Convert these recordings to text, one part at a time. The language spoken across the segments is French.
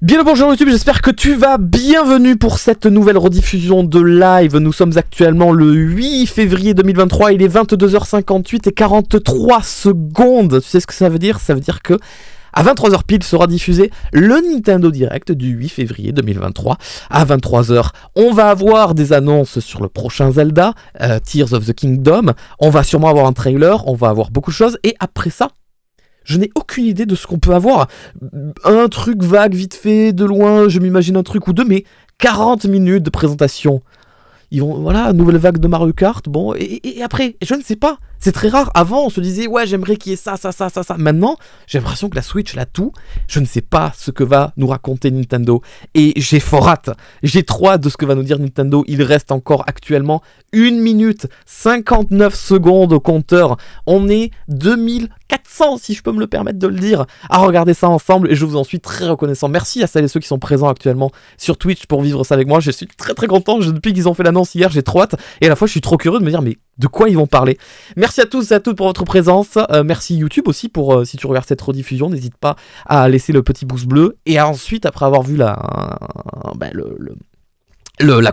Bien le bonjour YouTube, j'espère que tu vas. Bienvenue pour cette nouvelle rediffusion de live. Nous sommes actuellement le 8 février 2023, il est 22h58 et 43 secondes. Tu sais ce que ça veut dire? Ça veut dire que à 23h pile sera diffusé le Nintendo Direct du 8 février 2023. À 23h, on va avoir des annonces sur le prochain Zelda, Tears of the Kingdom. On va sûrement avoir un trailer, on va avoir beaucoup de choses. Et après ça, je n'ai aucune idée de ce qu'on peut avoir. Un truc vague, vite fait, de loin, je m'imagine un truc ou deux, mais 40 minutes de présentation. Ils vont, voilà, nouvelle vague de Mario Kart, bon, et après, je ne sais pas. C'est très rare. Avant, on se disait, ouais, j'aimerais qu'il y ait ça. Maintenant, j'ai l'impression que la Switch, elle a tout. Je ne sais pas ce que va nous raconter Nintendo. Et j'ai fort hâte. J'ai trop hâte de ce que va nous dire Nintendo. Il reste encore actuellement 1 minute 59 secondes au compteur. On est 2400, si je peux me le permettre de le dire, à regarder ça ensemble. Et je vous en suis très reconnaissant. Merci à celles et ceux qui sont présents actuellement sur Twitch pour vivre ça avec moi. Je suis très très content. Depuis qu'ils ont fait l'annonce hier, j'ai trop hâte. Et à la fois, je suis trop curieux de me dire, mais de quoi ils vont parler? Merci à tous et à toutes pour votre présence. Merci YouTube aussi pour, si tu regardes cette rediffusion, n'hésite pas à laisser le petit pouce bleu. Et ensuite, après avoir vu la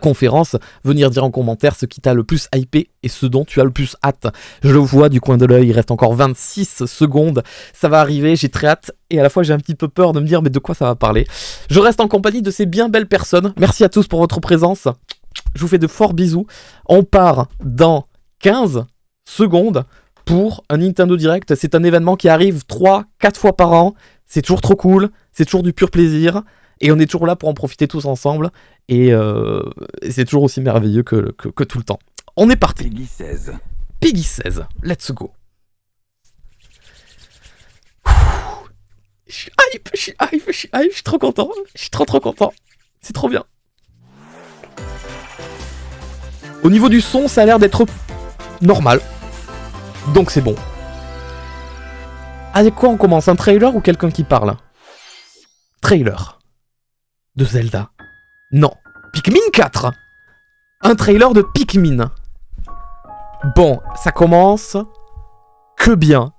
conférence, venir dire en commentaire ce qui t'a le plus hypé et ce dont tu as le plus hâte. Je le vois du coin de l'œil, il reste encore 26 secondes. Ça va arriver, j'ai très hâte. Et à la fois, j'ai un petit peu peur de me dire, mais de quoi ça va parler? Je reste en compagnie de ces bien belles personnes. Merci à tous pour votre présence. Je vous fais de forts bisous. On part dans 15 secondes pour un Nintendo Direct. C'est un événement qui arrive 3-4 fois par an. C'est toujours trop cool, c'est toujours du pur plaisir. Et on est toujours là pour en profiter tous ensemble. Et c'est toujours aussi merveilleux que tout le temps. On est parti. Peggy 16. Peggy 16, let's go. Je suis hype, je suis trop content. Je suis trop content. C'est trop bien. Au niveau du son, ça a l'air d'être normal. Donc c'est bon. Avec quoi on commence? Un trailer ou quelqu'un qui parle? Trailer. De Zelda. Non. Pikmin 4. Un trailer de Pikmin. Bon, ça commence que bien.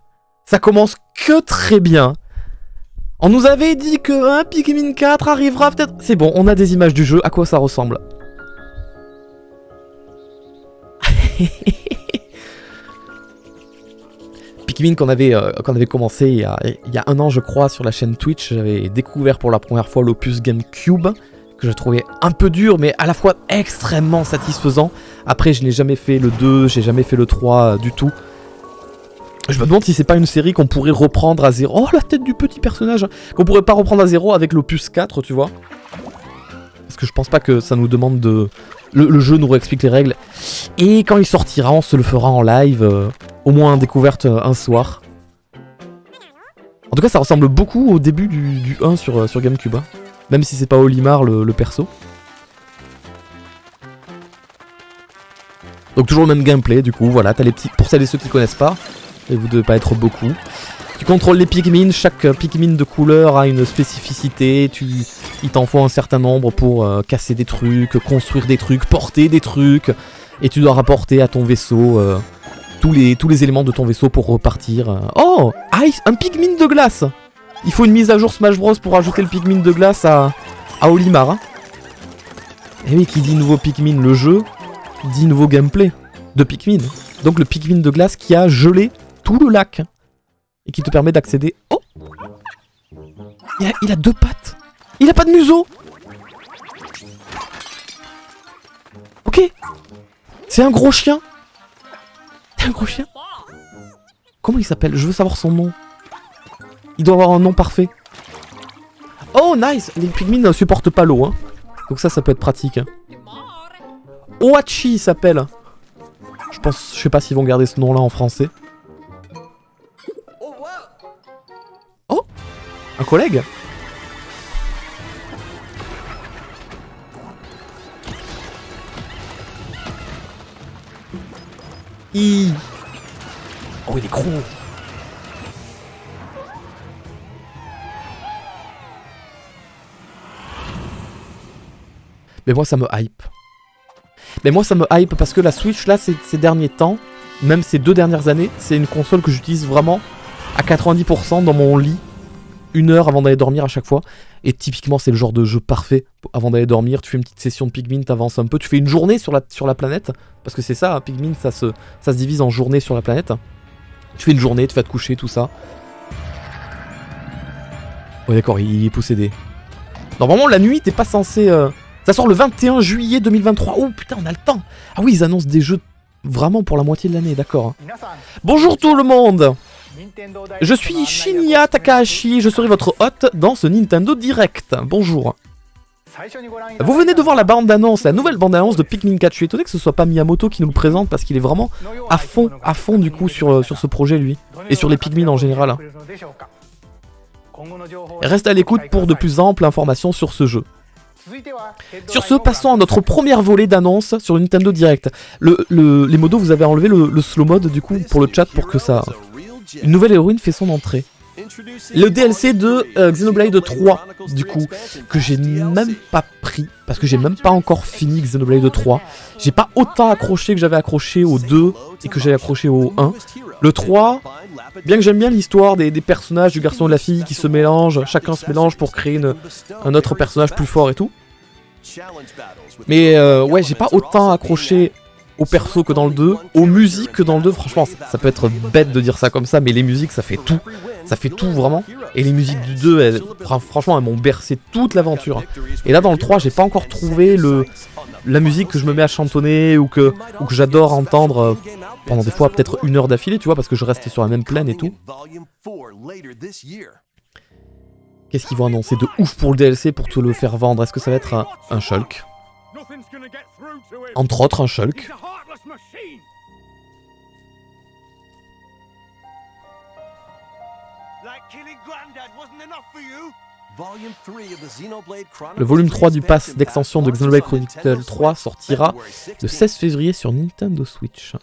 Ça commence que très bien. On nous avait dit que un Pikmin 4 arrivera peut-être... C'est bon, on a des images du jeu. À quoi ça ressemble? Pikmin qu'on avait commencé il y a 1 an je crois sur la chaîne Twitch. J'avais découvert pour la première fois l'opus GameCube que je trouvais un peu dur mais à la fois extrêmement satisfaisant. Après je n'ai jamais fait le 2, j'ai jamais fait le 3 du tout. Je me demande si c'est pas une série qu'on pourrait reprendre à zéro. Oh la tête du petit personnage. Qu'on pourrait pas reprendre à zéro avec l'opus 4 tu vois. Parce que je pense pas que ça nous demande de... Le jeu nous réexplique les règles. Et quand il sortira, on se le fera en live. Au moins en découverte un soir. En tout cas, ça ressemble beaucoup au début du 1 sur GameCube. Hein. Même si c'est pas Olimar le perso. Donc toujours le même gameplay, du coup. Voilà, t'as les petits... Pour celles et ceux qui connaissent pas, et vous devez pas être beaucoup. Tu contrôles les Pikmin, chaque Pikmin de couleur a une spécificité, il t'en faut un certain nombre pour casser des trucs, construire des trucs, porter des trucs, et tu dois rapporter à ton vaisseau tous les éléments de ton vaisseau pour repartir. Oh, Ice, un Pikmin de glace. Il faut une mise à jour Smash Bros pour ajouter le Pikmin de glace à Olimar. Hein. Et oui, qui dit nouveau Pikmin, le jeu, dit nouveau gameplay de Pikmin. Donc le Pikmin de glace qui a gelé tout le lac. Et qui te permet d'accéder... Oh, il a 2 pattes. Il a pas de museau. Ok. C'est un gros chien. C'est un gros chien. Comment il s'appelle? Je veux savoir son nom. Il doit avoir un nom parfait. Oh, nice. Les Pikmin ne supportent pas l'eau. Hein. Donc ça peut être pratique. Hein. Ohachi s'appelle. Je sais pas s'ils vont garder ce nom-là en français. Oh, un collègue. Oh, il est gros. Mais moi ça me hype. Parce que la Switch là ces derniers temps, même ces 2 dernières années, c'est une console que j'utilise vraiment à 90% dans mon lit 1 heure avant d'aller dormir à chaque fois. Et typiquement, c'est le genre de jeu parfait. Avant d'aller dormir, tu fais une petite session de Pikmin, t'avances un peu. Tu fais une journée sur la planète. Parce que c'est ça, hein, Pikmin, ça se divise en journées sur la planète. Tu fais une journée, tu vas te coucher, tout ça. Ouais, d'accord, il est possédé. Normalement, la nuit, t'es pas censé... Ça sort le 21 juillet 2023. Oh putain, on a le temps. Ah oui, ils annoncent des jeux vraiment pour la moitié de l'année, d'accord. Bonjour tout le monde. Je suis Shinya Takahashi, je serai votre hôte dans ce Nintendo Direct. Bonjour. Vous venez de voir la bande-annonce, la nouvelle bande-annonce de Pikmin 4. Je suis étonné que ce soit pas Miyamoto qui nous le présente parce qu'il est vraiment à fond du coup sur ce projet lui. Et sur les Pikmin en général. Reste à l'écoute pour de plus amples informations sur ce jeu. Sur ce, passons à notre première volée d'annonces sur le Nintendo Direct. Les modos, vous avez enlevé le slow mode du coup pour le chat pour que ça... Une nouvelle héroïne fait son entrée. Le DLC de Xenoblade 3, du coup, que j'ai même pas pris, parce que j'ai même pas encore fini Xenoblade 3. J'ai pas autant accroché que j'avais accroché au 2 et que j'ai accroché au 1. Le 3, bien que j'aime bien l'histoire des personnages, du garçon et de la fille qui se mélangent, chacun se mélange pour créer un autre personnage plus fort et tout. Mais ouais, j'ai pas autant accroché au perso que dans le 2, aux musiques que dans le 2, franchement, ça peut être bête de dire ça comme ça, mais les musiques, ça fait tout. Ça fait tout, vraiment. Et les musiques du 2, franchement, elles m'ont bercé toute l'aventure. Et là, dans le 3, j'ai pas encore trouvé la musique que je me mets à chantonner ou que j'adore entendre pendant des fois peut-être 1 heure d'affilée, tu vois, parce que je reste sur la même plaine et tout. Qu'est-ce qu'ils vont annoncer de ouf pour le DLC pour te le faire vendre? Est-ce que ça va être un Shulk? Entre autres, un Shulk. Le volume 3 du pass d'extension de Xenoblade Chronicles 3 sortira le 16 février sur Nintendo Switch.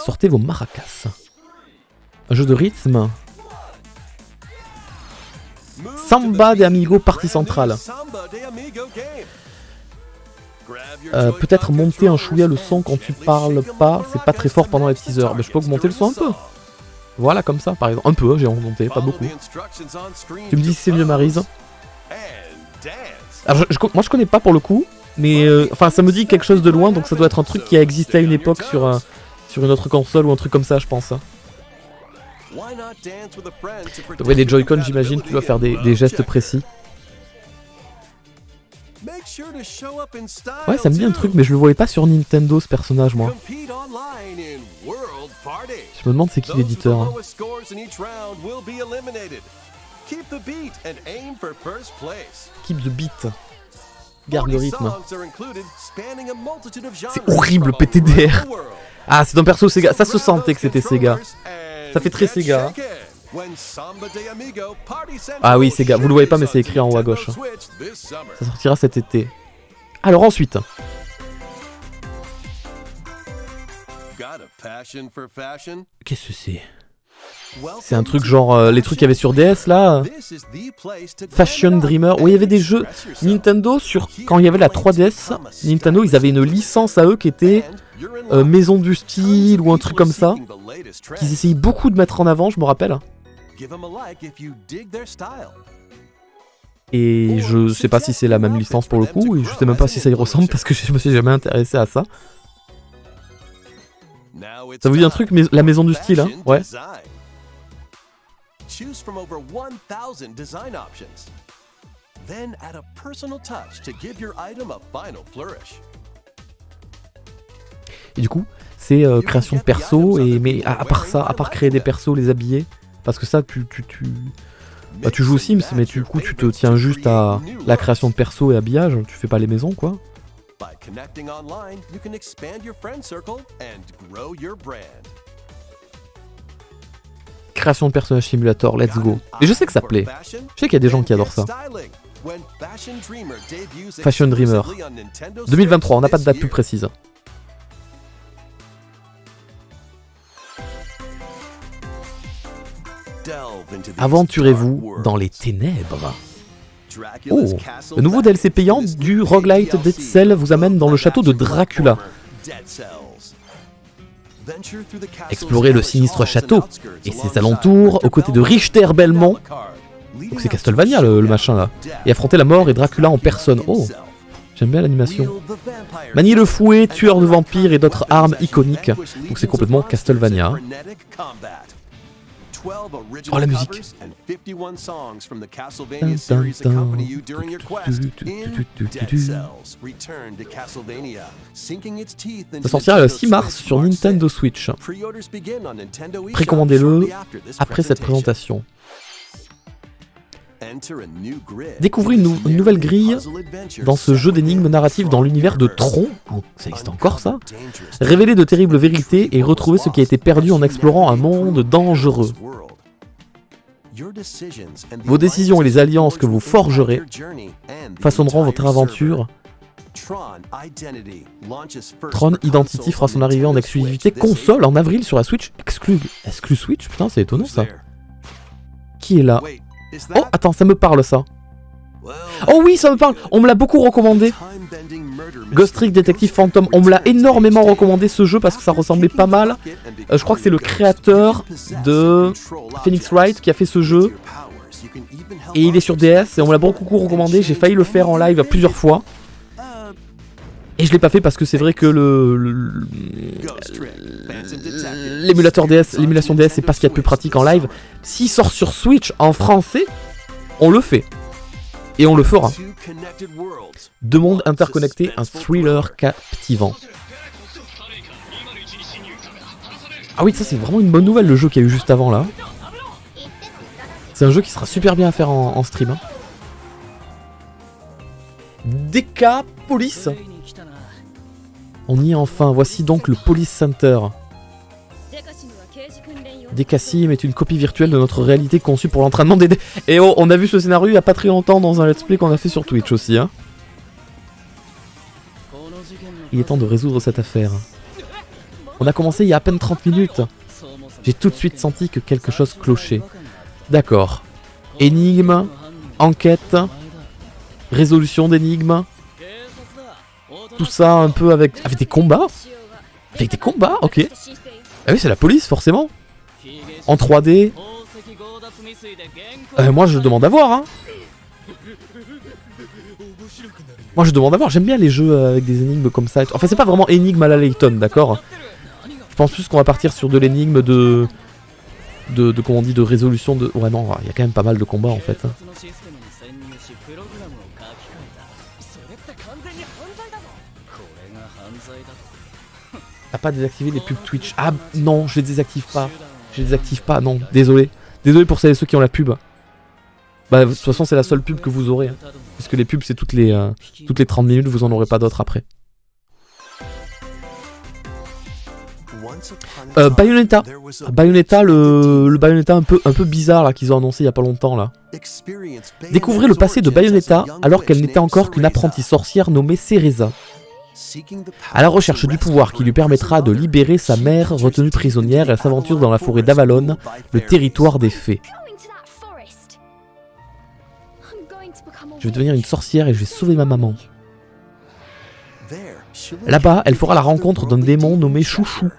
Sortez vos maracas. Un jeu de rythme. Samba de Amigo partie centrale. Peut-être monter un chouïa le son quand tu parles pas, c'est pas très fort pendant les teasers. Mais je peux augmenter le son un peu. Voilà, comme ça par exemple. Un peu, j'ai augmenté, pas beaucoup. Tu me dis si c'est mieux Maryse. Alors moi je connais pas pour le coup, mais enfin ça me dit quelque chose de loin, donc ça doit être un truc qui a existé à une époque sur une autre console ou un truc comme ça je pense. Ouais, les Joy-Con j'imagine, tu dois faire des gestes précis. Ouais, ça me dit un truc, mais je le voyais pas sur Nintendo ce personnage, moi. Je me demande c'est qui l'éditeur. Hein. Keep the beat. Garde le rythme. C'est horrible, PTDR. Ah, c'est un perso Sega. Ça se sentait que c'était Sega. Ça fait très Sega. Hein. Ah oui, Sega. Vous le voyez pas, mais c'est écrit en haut à gauche. Ça sortira cet été. Alors ensuite. Qu'est-ce que c'est? C'est un truc genre les trucs qu'il y avait sur DS là. Fashion Dreamer. Oui, il y avait des jeux Nintendo sur quand il y avait la 3DS. Nintendo, ils avaient une licence à eux qui était Maison du Style ou un truc comme ça. Qu'ils essayaient beaucoup de mettre en avant, je me rappelle. Et je sais pas si c'est la même licence pour le coup, et je sais même pas si ça y ressemble parce que je me suis jamais intéressé à ça. Ça vous dit un truc, mais la Maison du Style, hein? Ouais. Et du coup, c'est création de perso, mais à part ça, à part créer des persos, les habiller, parce que ça, tu joues aux Sims, mais du coup, tu te tiens juste à la création de perso et habillage, tu fais pas les maisons, quoi. Création de personnage simulator, let's go. Et je sais que ça plaît. Je sais qu'il y a des gens qui adorent ça. Fashion Dreamer. 2023, on n'a pas de date plus précise. Aventurez-vous dans les ténèbres. Oh, le nouveau DLC payant du roguelite Dead Cell vous amène dans le château de Dracula. Explorer le sinistre château et ses alentours aux côtés de Richter Belmont. Donc c'est Castlevania le machin là. Et affronter la mort et Dracula en personne. Oh, j'aime bien l'animation. Manier le fouet, tueur de vampires et d'autres armes iconiques. Donc c'est complètement Castlevania. Oh la musique. Ça sortira le 6 mars sur Nintendo Switch. Précommandez-le après cette présentation. Découvrez une nouvelle grille dans ce jeu d'énigmes narratives dans l'univers de Tron. Oh, ça existe encore ça. Révéler de terribles vérités et retrouver ce qui a été perdu en explorant un monde dangereux. Vos décisions et les alliances que vous forgerez façonneront votre aventure. Tron Identity fera son arrivée en exclusivité console en avril sur la Switch. Exclu Switch? Putain, c'est étonnant ça. Qui est là? Oh, attends, ça me parle ça. Oh oui, ça me parle. On me l'a beaucoup recommandé. Ghost Trick Detective Phantom. On me l'a énormément recommandé ce jeu parce que ça ressemblait pas mal. Je crois que c'est le créateur de Phoenix Wright qui a fait ce jeu. Et il est sur DS et on me l'a beaucoup recommandé. J'ai failli le faire en live plusieurs fois. Et je l'ai pas fait parce que c'est vrai que l'émulateur DS, l'émulation DS, c'est pas ce qu'il y a de plus pratique en live. S'il sort sur Switch en français, on le fait. Et on le fera. Deux mondes interconnectés, un thriller captivant. Ah oui, ça c'est vraiment une bonne nouvelle le jeu qu'il y a eu juste avant là. C'est un jeu qui sera super bien à faire en stream. Hein. DK Police. On y est enfin, voici donc le Police Center. DK-Sim est une copie virtuelle de notre réalité conçue pour l'entraînement des... Et oh, on a vu ce scénario il y a pas très longtemps dans un let's play qu'on a fait sur Twitch aussi. Hein. Il est temps de résoudre cette affaire. On a commencé il y a à peine 30 minutes. J'ai tout de suite senti que quelque chose clochait. D'accord. Énigme, enquête, résolution d'énigmes. Tout ça un peu avec des combats. Avec des combats, ok. Ah oui, c'est la police, forcément. En 3D. Moi, je demande à voir, hein. Moi, je demande à voir. J'aime bien les jeux avec des énigmes comme ça. Enfin, c'est pas vraiment énigme à la Layton, d'accord. Je pense plus qu'on va partir sur de l'énigme de comment on dit, de résolution de... Ouais, non, il y a quand même pas mal de combats, en fait. T'as pas désactivé les pubs Twitch? Ah non, je les désactive pas. Je les désactive pas, non. Désolé. Désolé pour celles et ceux qui ont la pub. Bah de toute façon c'est la seule pub que vous aurez. Hein. Parce que les pubs c'est toutes les 30 minutes, vous en aurez pas d'autres après. Bayonetta. Bayonetta, le Bayonetta un peu bizarre là qu'ils ont annoncé il y a pas longtemps là. Découvrez le passé de Bayonetta alors qu'elle n'était encore qu'une apprentie sorcière nommée Cereza. À la recherche du pouvoir qui lui permettra de libérer sa mère retenue prisonnière, elle s'aventure dans la forêt d'Avalon, le territoire des fées. Je vais devenir une sorcière et je vais sauver ma maman. Là-bas, elle fera la rencontre d'un démon nommé Chouchou.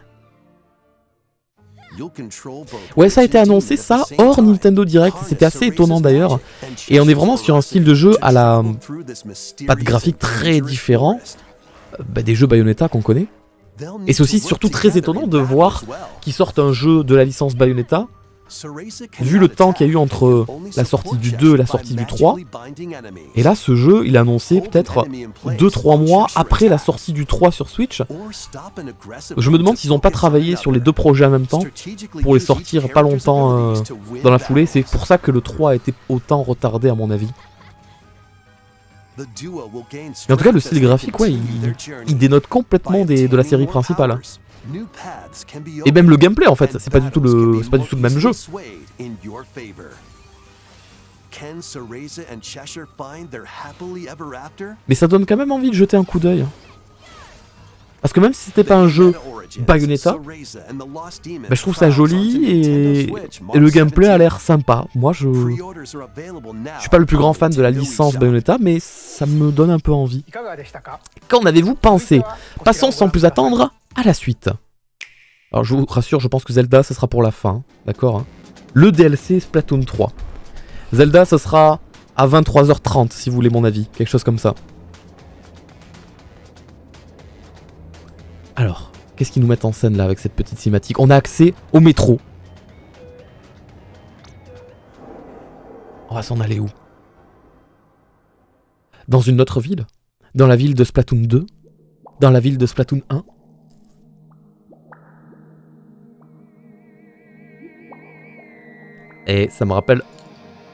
Ouais, ça a été annoncé, ça, hors Nintendo Direct, c'était assez étonnant d'ailleurs. Et on est vraiment sur un style de jeu à la... pas de graphique très différent. Des jeux Bayonetta qu'on connaît. Et c'est aussi surtout très étonnant de voir qu'ils sortent un jeu de la licence Bayonetta, vu le temps qu'il y a eu entre la sortie du 2 et la sortie du 3. Et là, ce jeu, il est annoncé peut-être 2-3 mois après la sortie du 3 sur Switch. Je me demande s'ils n'ont pas travaillé sur les deux projets en même temps, pour les sortir pas longtemps dans la foulée. C'est pour ça que le 3 a été autant retardé à mon avis. Et en tout cas, le style graphique, ouais, il dénote complètement de la série principale. Et même le gameplay, en fait, c'est pas du tout le même jeu. Mais ça donne quand même envie de jeter un coup d'œil. Parce que même si c'était pas un jeu Bayonetta, je trouve ça joli et le gameplay a l'air sympa. Moi, je suis pas le plus grand fan de la licence Bayonetta, mais ça me donne un peu envie. Qu'en avez-vous pensé? Passons sans plus attendre à la suite. Alors je vous rassure, je pense que Zelda, ça sera pour la fin, d'accord hein. Le DLC Splatoon 3. Zelda, ça sera à 23h30, si vous voulez mon avis, quelque chose comme ça. Alors, qu'est-ce qu'ils nous mettent en scène là avec cette petite cinématique? On a accès au métro. On va s'en aller où? Dans une autre ville? Dans la ville de Splatoon 2? Dans la ville de Splatoon 1? Et ça me rappelle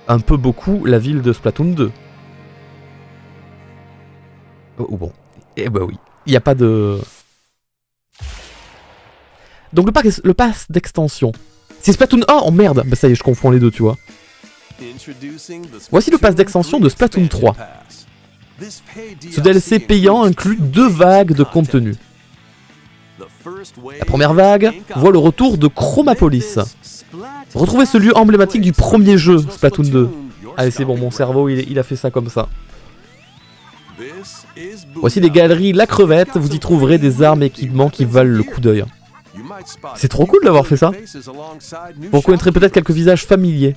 un peu beaucoup la ville de Splatoon 2. Oh bon. Eh bah oui. Il n'y a pas de... Donc le pass d'extension. C'est Splatoon 1? Oh merde. Bah ça y est, je confonds les deux, tu vois. Voici le pass d'extension de Splatoon 3. Ce DLC payant inclut 2 vagues de contenu. La première vague voit le retour de Chromapolis. Retrouvez ce lieu emblématique du premier jeu, Splatoon 2. Allez, c'est bon, mon cerveau, il a fait ça comme ça. Voici les galeries La Crevette, vous y trouverez des armes et équipements qui valent le coup d'œil. C'est trop cool d'avoir fait ça. Vous reconnaîtrez peut-être quelques visages familiers.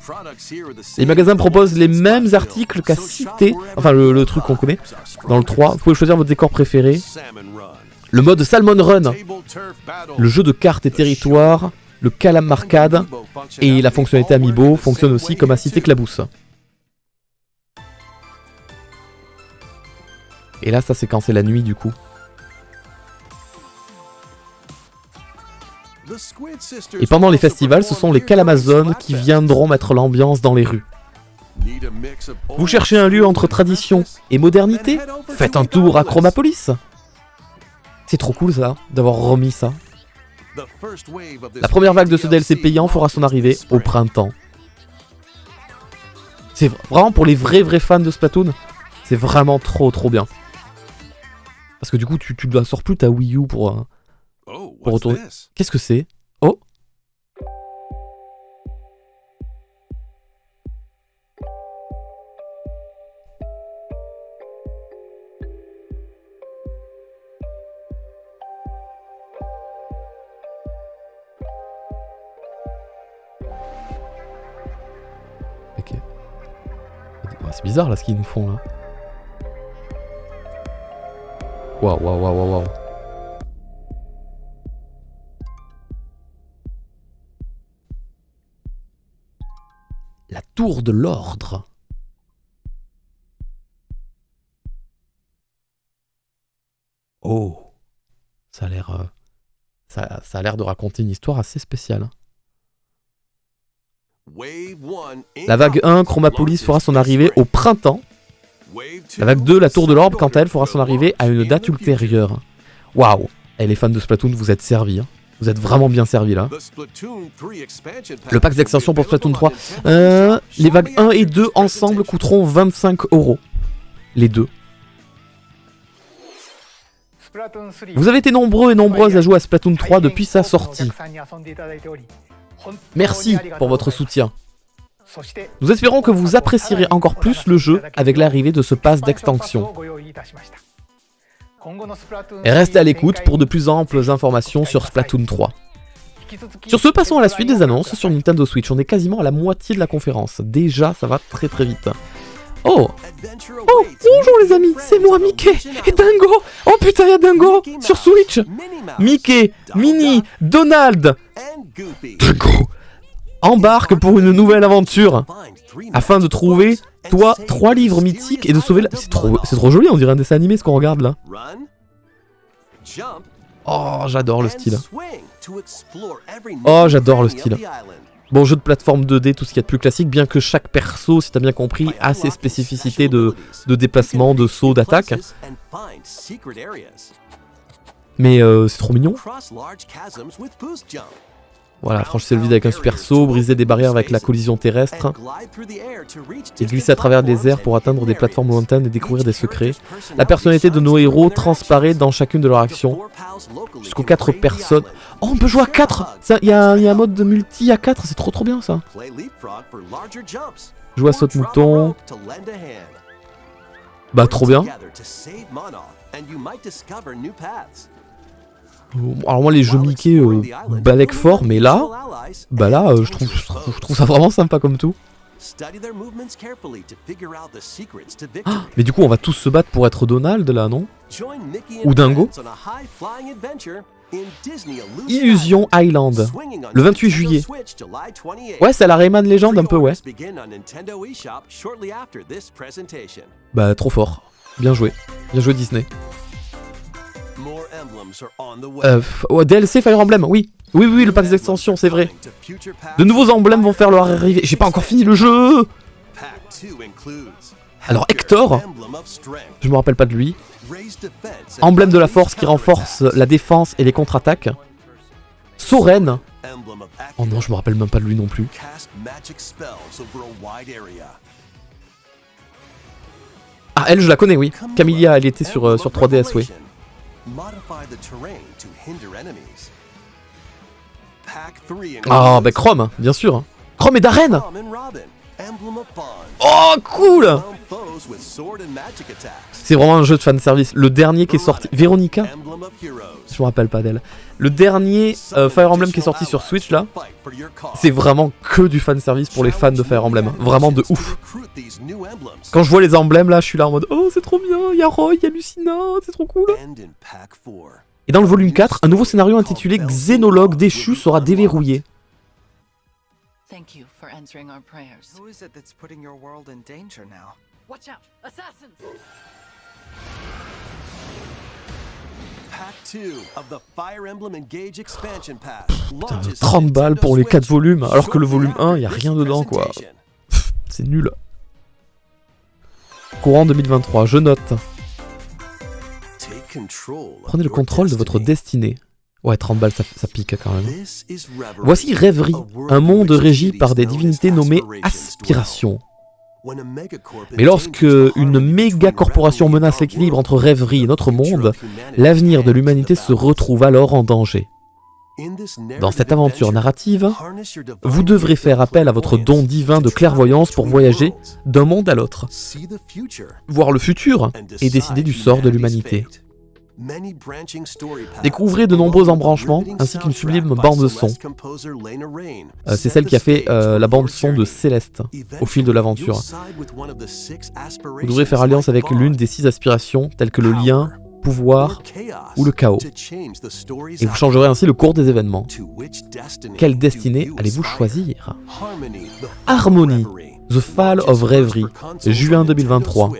Les magasins proposent les mêmes articles qu'à Cité, enfin le truc qu'on connaît, dans le 3. Vous pouvez choisir votre décor préféré. Le mode Salmon Run, le jeu de cartes et territoires, le Calam Arcade et la fonctionnalité Amiibo fonctionne aussi comme à Cité Clabousse. Et là, ça c'est quand c'est la nuit du coup. Et pendant les festivals, ce sont les Calamazones qui viendront mettre l'ambiance dans les rues. Vous cherchez un lieu entre tradition et modernité? Faites un tour à Chromapolis. C'est trop cool ça, d'avoir remis ça. La première vague de ce DLC payant fera son arrivée au printemps. C'est vraiment pour les vrais fans de Splatoon, c'est vraiment trop bien. Parce que du coup, tu ne sors plus ta Wii U pour retourner. Qu'est-ce que c'est? Oh! Ok. C'est bizarre là ce qu'ils nous font là. Waouh. La tour de l'ordre. Oh. Ça a l'air... ça a l'air de raconter une histoire assez spéciale. La vague 1, Chromapolis, fera son arrivée au printemps. La vague 2, la tour de l'orbe, quant à elle, fera son arrivée à une date ultérieure. Waouh. Et les fans de Splatoon, vous êtes servis. Hein. Vous êtes vraiment bien servis là. Le pack d'extension pour Splatoon 3. Les vagues 1 et 2 ensemble coûteront 25 €. Les deux. Vous avez été nombreux et nombreuses à jouer à Splatoon 3 depuis sa sortie. Merci pour votre soutien. Nous espérons que vous apprécierez encore plus le jeu avec l'arrivée de ce pass d'extension. Et restez à l'écoute pour de plus amples informations sur Splatoon 3. Sur ce, passons à la suite des annonces sur Nintendo Switch. On est quasiment à la moitié de la conférence. Déjà, ça va très vite. Oh, bonjour les amis, c'est moi Mickey et Dingo. Oh putain, il y a Dingo sur Switch. Mickey, Minnie, Donald, Dingo embarque pour une nouvelle aventure afin de trouver 3 livres mythiques et de sauver la... C'est trop joli, on dirait un dessin animé ce qu'on regarde là. Oh, j'adore le style. Oh, j'adore le style. Bon, jeu de plateforme 2D, tout ce qu'il y a de plus classique, bien que chaque perso, si t'as bien compris, a ses spécificités de déplacement, de saut, d'attaque. Mais c'est trop mignon. Voilà, franchir le vide avec un super saut, briser des barrières avec la collision terrestre, et glisser à travers les airs pour atteindre des plateformes lointaines et découvrir des secrets. La personnalité de nos héros transparaît dans chacune de leurs actions. Jusqu'aux 4 personnes. Oh, on peut jouer à 4. Il y a un mode de multi à 4, c'est trop bien ça. Jouer à saute-mouton. Bah trop bien. Alors moi les jeux Mickey balèquent fort, mais là, bah là je trouve ça vraiment sympa comme tout. Ah, mais du coup on va tous se battre pour être Donald là, non? Ou Dingo? Illusion Island, le 28 juillet. Ouais, c'est la Rayman Legend un peu, ouais. Bah trop fort, bien joué Disney. DLC Fire Emblem, oui, le pack des extensions, c'est vrai. De nouveaux emblèmes vont faire leur arrivée. J'ai pas encore fini le jeu. Alors Hector, je me rappelle pas de lui. Emblème de la force qui renforce la défense et les contre-attaques. Soren. Oh non, je me rappelle même pas de lui non plus. Ah, elle, je la connais, oui. Camilla, elle était sur 3DS, oui. Ah, bah Chrome, bien sûr. Chrome et Darren. Oh, cool. C'est vraiment un jeu de fanservice. Le dernier qui est sorti... Véronica? Je me rappelle pas d'elle. Le dernier Fire Emblem qui est sorti sur Switch, là, c'est vraiment que du fanservice pour les fans de Fire Emblem. Vraiment de ouf. Quand je vois les emblèmes, là, je suis là en mode « Oh, c'est trop bien, il y a Roy, il y a Lucina, c'est trop cool !» Et dans le volume 4, un nouveau scénario intitulé Xénologue déchu sera déverrouillé. Thank you for answering our prayers. Who is it that's putting your world in danger now? Watch out! Assassins! Pack 2 of the Fire Emblem Engage Expansion Pass. Putain, 30 balles pour les 4 volumes, alors que le volume 1, y a rien dedans, quoi. C'est nul. Courant 2023, je note. Prenez le contrôle de votre destinée. Ouais, 30 balles, ça pique quand même. Voici Rêverie, un monde régi par des divinités nommées Aspiration. Mais lorsque une méga corporation menace l'équilibre entre Rêverie et notre monde, l'avenir de l'humanité se retrouve alors en danger. Dans cette aventure narrative, vous devrez faire appel à votre don divin de clairvoyance pour voyager d'un monde à l'autre, voir le futur et décider du sort de l'humanité. Découvrez de nombreux embranchements ainsi qu'une sublime bande-son. C'est celle qui a fait la bande-son de Céleste au fil de l'aventure. Vous devrez faire alliance avec l'une des 6 aspirations telles que le lien, pouvoir ou le chaos. Et vous changerez ainsi le cours des événements. Quelle destinée allez-vous choisir? Harmony, The Fall of Rêverie, juin 2023.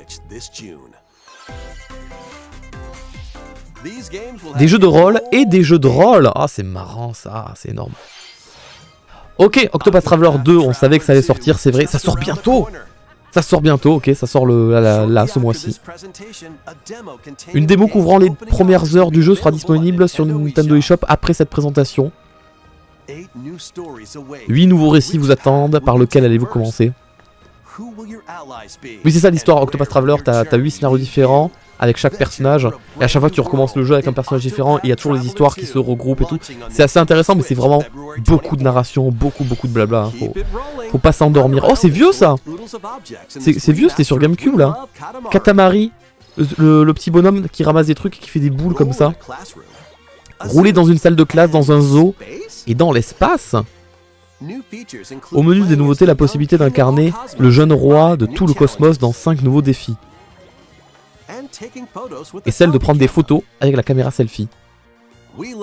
Des jeux de rôle et des jeux de rôle. Ah, c'est marrant ça, c'est énorme. Ok, Octopath Traveler 2, on savait que ça allait sortir, c'est vrai, ça sort bientôt. Ça sort bientôt, ok, ça sort là ce mois-ci. Une démo couvrant les premières heures du jeu sera disponible sur Nintendo eShop après cette présentation. 8 nouveaux récits vous attendent, par lequel allez-vous commencer? Oui, c'est ça l'histoire, Octopath Traveler, t'as 8 scénarios différents avec chaque personnage, et à chaque fois tu recommences le jeu avec un personnage différent, et il y a toujours les histoires qui se regroupent et tout. C'est assez intéressant, mais c'est vraiment beaucoup de narration, beaucoup de blabla. Hein. Faut pas s'endormir. Oh, c'est vieux ça! C'est vieux, c'était sur GameCube là. Katamari, le petit bonhomme qui ramasse des trucs et qui fait des boules comme ça. Rouler dans une salle de classe, dans un zoo, et dans l'espace. Au menu des nouveautés, la possibilité d'incarner le jeune roi de tout le cosmos dans 5 nouveaux défis. Et celle de prendre des photos avec la caméra selfie. We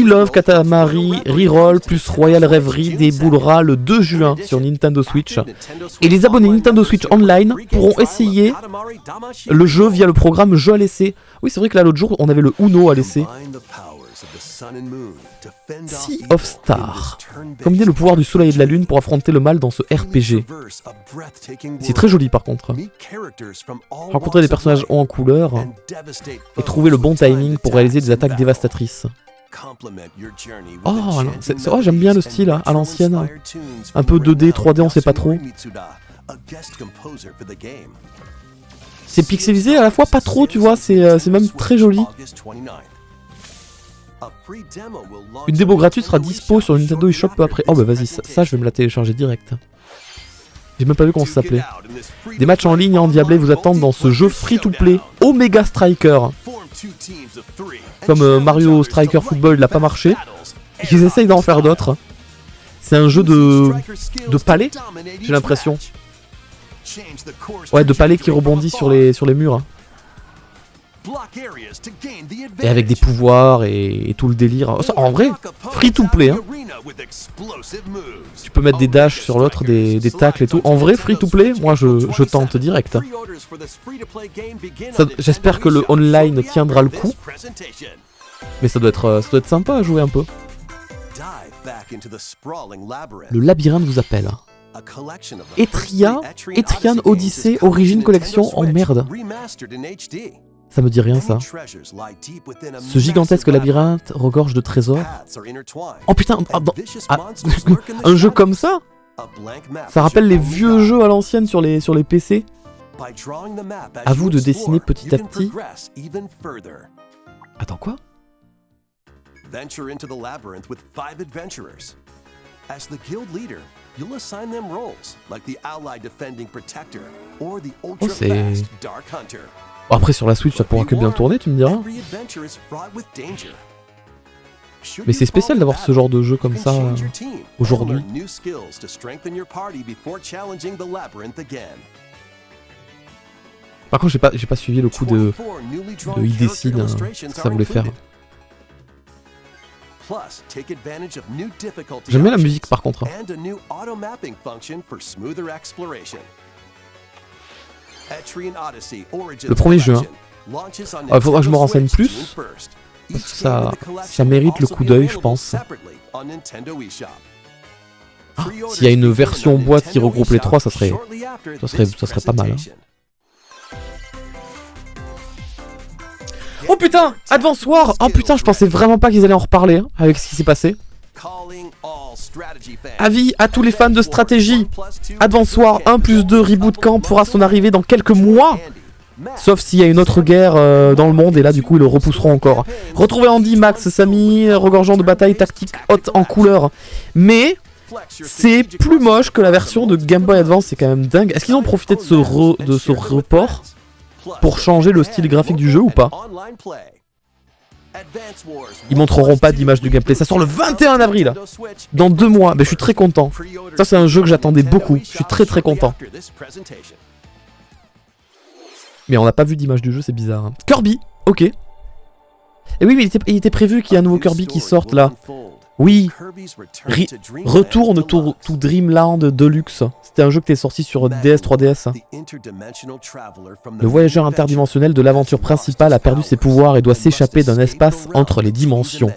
Love Katamari Reroll plus Royal Rêverie déboulera le 2 juin sur Nintendo Switch. Et les abonnés Nintendo Switch Online pourront essayer le jeu via le programme Jeux à l'essai. Oui, c'est vrai que là l'autre jour on avait le Uno à l'essai. Sea of Stars. Combinez le pouvoir du soleil et de la lune pour affronter le mal dans ce RPG. C'est très joli par contre. Rencontrez des personnages hauts en couleur et trouvez le bon timing pour réaliser des attaques dévastatrices. Oh, j'aime bien le style à l'ancienne. Un peu 2D, 3D, on sait pas trop. C'est pixelisé à la fois pas trop, tu vois, c'est même très joli. Une démo gratuite sera dispo sur le Nintendo eShop peu après. Oh bah vas-y, ça je vais me la télécharger direct. J'ai même pas vu comment ça s'appelait. Des matchs en ligne endiablés vous attendent dans ce jeu free-to-play Omega Striker. Comme Mario Striker Football n'a pas marché, ils essayent d'en faire d'autres. C'est un jeu de palais, j'ai l'impression. Ouais, de palais qui rebondit sur les murs. Et avec des pouvoirs et tout le délire. En vrai, free to play. Hein. Tu peux mettre des dashs sur l'autre, des tacles et tout. En vrai, free to play, moi je tente direct. J'espère que le online tiendra le coup. Mais ça doit être sympa à jouer un peu. Le labyrinthe vous appelle. Etrian Odyssey Origin Collection en merde. Ça me dit rien ça. Ce gigantesque labyrinthe regorge de trésors. Oh putain, un jeu comme ça? Ça rappelle les vieux jeux à l'ancienne sur les PC. À vous de dessiner petit à petit. Attends quoi? Venture into the labyrinth with 5 adventurers. As the guild leader, you'll assign them roles, like the ally defending protector or the ultra-fast dark hunter. Après sur la Switch ça pourra que bien tourner, tu me diras. Mais c'est spécial d'avoir ce genre de jeu comme ça aujourd'hui. Par contre j'ai pas suivi le coup de IDC, ce que ça voulait faire. J'aime bien la musique par contre. Le premier jeu. Il faudra que je me renseigne plus. Parce que ça mérite le coup d'œil, je pense. S'il y a une version boîte qui regroupe les trois, ça serait pas mal. Hein. Oh putain, Advance War. Oh putain, je pensais vraiment pas qu'ils allaient en reparler hein, avec ce qui s'est passé. Avis à tous les fans de stratégie. Advance War 1+2 Reboot Camp fera son arrivée dans quelques mois. Sauf s'il y a une autre guerre dans le monde et là du coup ils le repousseront encore. Retrouvez Andy, Max, Samy, regorgeant de batailles tactiques hautes en couleur. Mais c'est plus moche que la version de Game Boy Advance, c'est quand même dingue. Est-ce qu'ils ont profité de ce report pour changer le style graphique du jeu ou pas? Ils montreront pas d'image du gameplay. Ça sort le 21 avril, dans 2 mois. Mais je suis très content. Ça c'est un jeu que j'attendais beaucoup. Je suis très très content. Mais on n'a pas vu d'image du jeu, c'est bizarre. Hein. Kirby, ok. Et oui, mais il était prévu qu'il y ait un nouveau Kirby qui sorte là. Oui, Retourne to Dreamland Deluxe. C'était un jeu qui était sorti sur DS, 3DS. Le voyageur interdimensionnel de l'aventure principale a perdu ses pouvoirs et doit s'échapper d'un espace entre les dimensions.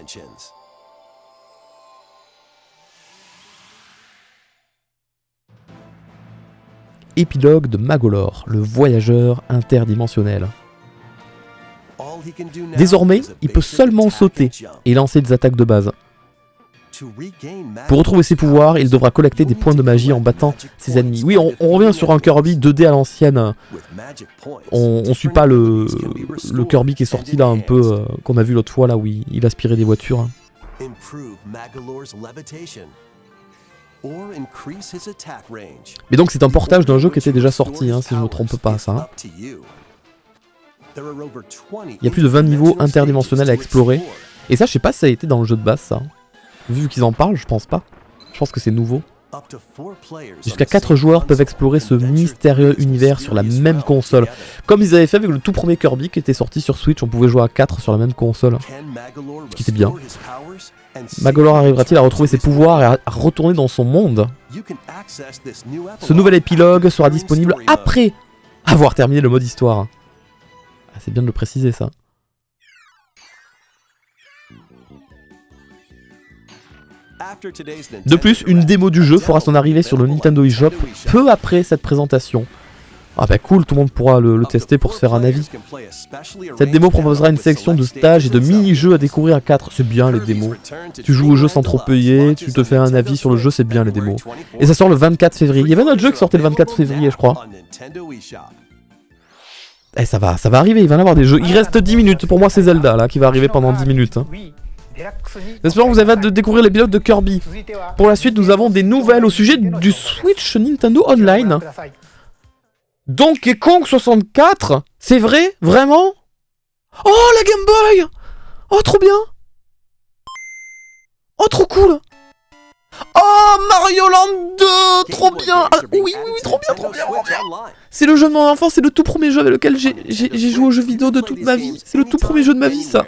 Épilogue de Magolor, le voyageur interdimensionnel. Désormais, il peut seulement sauter et lancer des attaques de base. Pour retrouver ses pouvoirs, il devra collecter des points de magie en battant ses ennemis. Oui, on revient sur un Kirby 2D à l'ancienne. On suit pas le Kirby qui est sorti là un peu, qu'on a vu l'autre fois là où il aspirait des voitures. Mais donc c'est un portage d'un jeu qui était déjà sorti, hein, si je ne me trompe pas ça. Hein. Il y a plus de 20 niveaux interdimensionnels à explorer. Et ça, je sais pas si ça a été dans le jeu de base ça. Vu qu'ils en parlent, je pense pas. Je pense que c'est nouveau. Jusqu'à 4 joueurs peuvent explorer ce mystérieux univers sur la même console. Comme ils avaient fait avec le tout premier Kirby qui était sorti sur Switch, on pouvait jouer à 4 sur la même console. Ce qui était bien. Magolor arrivera-t-il à retrouver ses pouvoirs et à retourner dans son monde? Ce nouvel épilogue sera disponible après avoir terminé le mode histoire. Ah, c'est bien de le préciser ça. De plus, une démo du jeu fera son arrivée sur le Nintendo eShop peu après cette présentation. Ah bah cool, tout le monde pourra le tester pour se faire un avis. Cette démo proposera une sélection de stages et de mini-jeux à découvrir à 4. C'est bien les démos. Tu joues au jeu sans trop payer, tu te fais un avis sur le jeu, c'est bien les démos. Et ça sort le 24 février. Il y avait un autre jeu qui sortait le 24 février, je crois. Eh ça va arriver, il va y en avoir des jeux. Il reste 10 minutes, pour moi c'est Zelda là qui va arriver pendant 10 minutes. Hein. J'espère que vous avez hâte de découvrir les pilotes de Kirby. Pour la suite, nous avons des nouvelles au sujet du Switch Nintendo Online. Donkey Kong 64 ? C'est vrai ? Vraiment ? Oh, la Game Boy! Oh, trop bien! Oh, trop cool! Oh, Mario Land 2! Trop bien! Ah, oui, trop bien, trop bien! C'est le jeu de mon enfance, c'est le tout premier jeu avec lequel j'ai joué aux jeux vidéo de toute ma vie. C'est le tout premier jeu de ma vie, ça.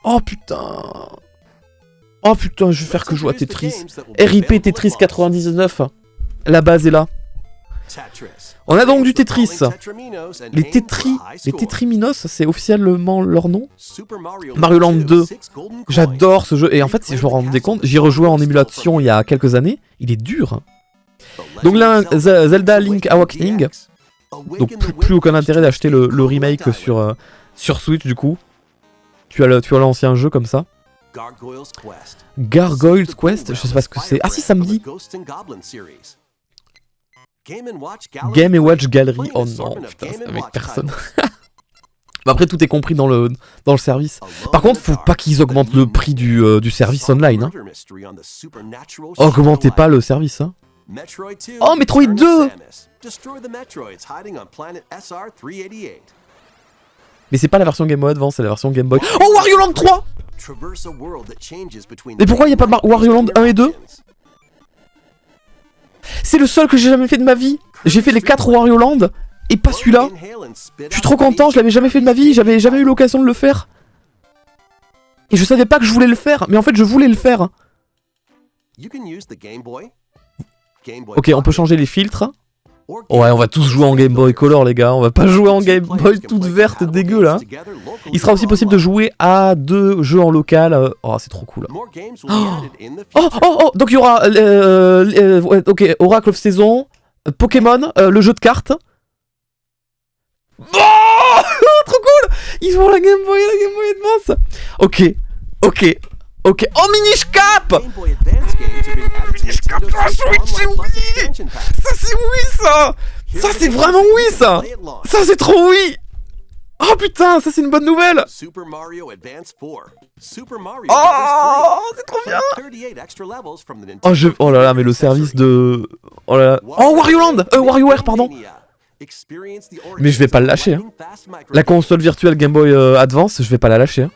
Oh, putain! Oh, putain, je vais faire que jouer à Tetris. RIP Tetris 99. La base est là. On a donc du Tetris. Les Tetriminos, c'est officiellement leur nom. Mario Land 2. J'adore ce jeu. Et en fait, si je me rendais compte, j'y rejouais en émulation il y a quelques années. Il est dur. Donc là, Zelda Link Awakening. Donc plus aucun intérêt d'acheter le remake sur Switch du coup. Tu as l'ancien jeu comme ça. Gargoyle's Quest, je sais pas ce que c'est. Ah si, ça me dit. Game & Watch Gallery. Oh non, putain, c'est avec personne. Bah après, tout est compris dans le service. Par contre, faut pas qu'ils augmentent le prix du service online. Hein. Augmentez pas le service. Hein. Oh, Metroid 2! Mais c'est pas la version Game Boy Advance, c'est la version Game Boy. Oh, Wario Land 3! Mais pourquoi il n'y a pas Wario Land 1 et 2? C'est le seul que j'ai jamais fait de ma vie. J'ai fait les 4 Wario Land et pas celui-là. Je suis trop content, je l'avais jamais fait de ma vie, j'avais jamais eu l'occasion de le faire. Et je savais pas que je voulais le faire, mais en fait je voulais le faire. Ok, on peut changer les filtres. Ouais, on va tous jouer en Game Boy Color, les gars. On va pas jouer en Game Boy toute verte dégueu, là. Il sera aussi possible de jouer à 2 jeux en local. Oh, c'est trop cool. Oh, donc il y aura ok, Oracle of Saison, Pokémon, le jeu de cartes. Oh trop cool. Ils ont la Game Boy et la Game Boy Advance. Ok. Oh, Minish Cap. Minish Cap sur la Switch, c'est oui. Ça c'est oui, ça. Ça c'est vraiment oui, ça. Ça c'est trop oui. Oh putain, ça c'est une bonne nouvelle. Oh, c'est trop bien. Oh là là, mais le service de... Oh là là. Oh, WarioWare, pardon. Mais je vais pas le lâcher. Hein. La console virtuelle Game Boy Advance, je vais pas la lâcher. Hein.